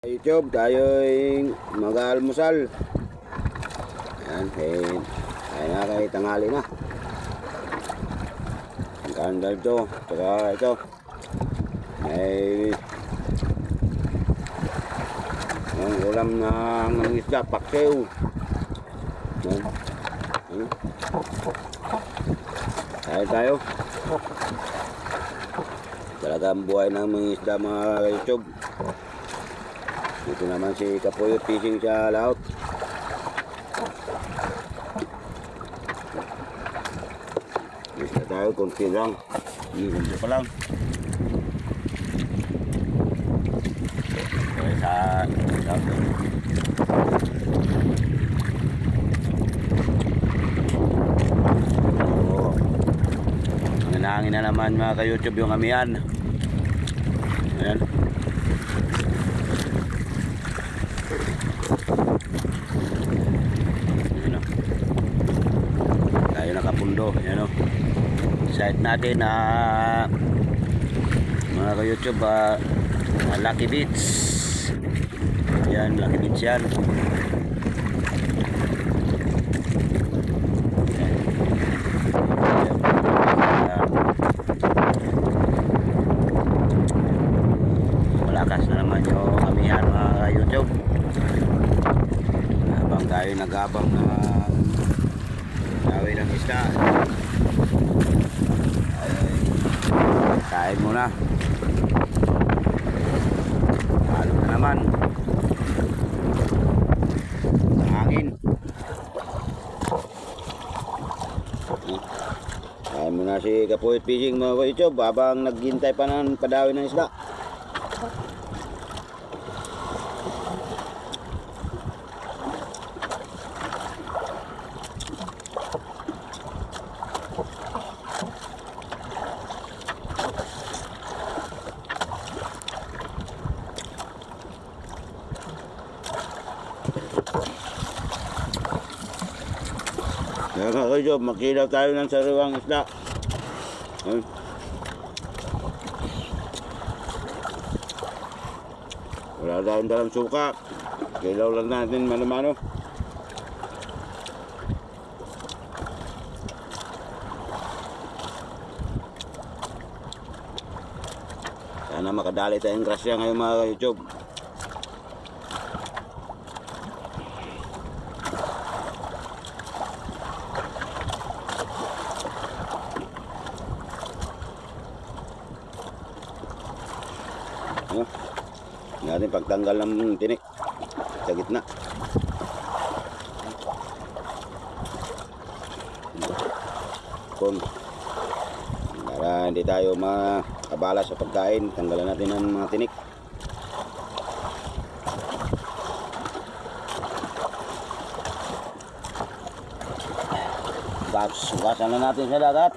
YouTube, tayo'y mag-aalmusal. Ayan, ay na kay tanghali na. Ang kandal to, saka ito. May ang ulam ng isda, paksiw. Tayo. Talagang buhay ng mga isda, mga YouTube. Dito naman si Kapuyot fishing sa laot. Basta tayo, konti lang. Konti pa lang. Okay, sa laot. Nanangin na naman mga ka-YouTube yung amihan. Ayan. Tayo nakapundo. Yan o. Site natin na mga ka-YouTube Lucky Beach. Yan, Lucky Beach yan. Malakas na naman yung amihan mga ka-YouTube. Habang tayo nag-abang na tawid ng isda, kain muna. Halo na naman ang hangin. Kain muna si Kapuyot fishing mga ka-YouTube habang naghintay pa ng padawin ng isda. Kaya kayo, magkilaw tayo ng sariwang isda. Wala tayong dalang suka. Kilaw lang natin mano-mano. Sana makadali tayong grasya ngayon mga ka-YouTube. Natin pagtanggal ng tinik sa gitna. Para hindi tayo makabala sa pagkain, tanggalan natin ng mga tinik. Sukasan na natin sa dagat.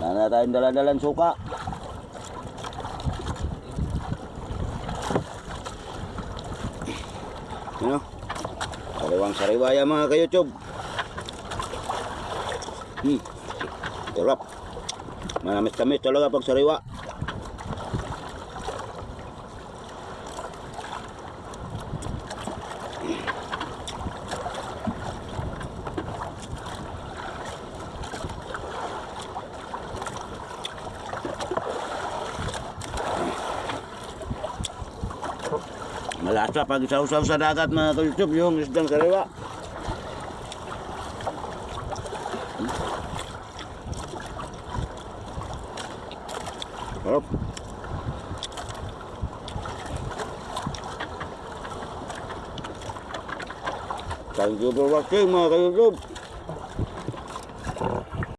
Sana tayong dala-dalang suka. Ano? Sariwang sariwa yan mga ka-YouTube. Sarap. Manamis-tamis talaga pag sariwa. Malasa pag sausaw sa dagat mga ka-YouTube yung isdang sariwa. Sarap. Thank you for watching mga ka-YouTube.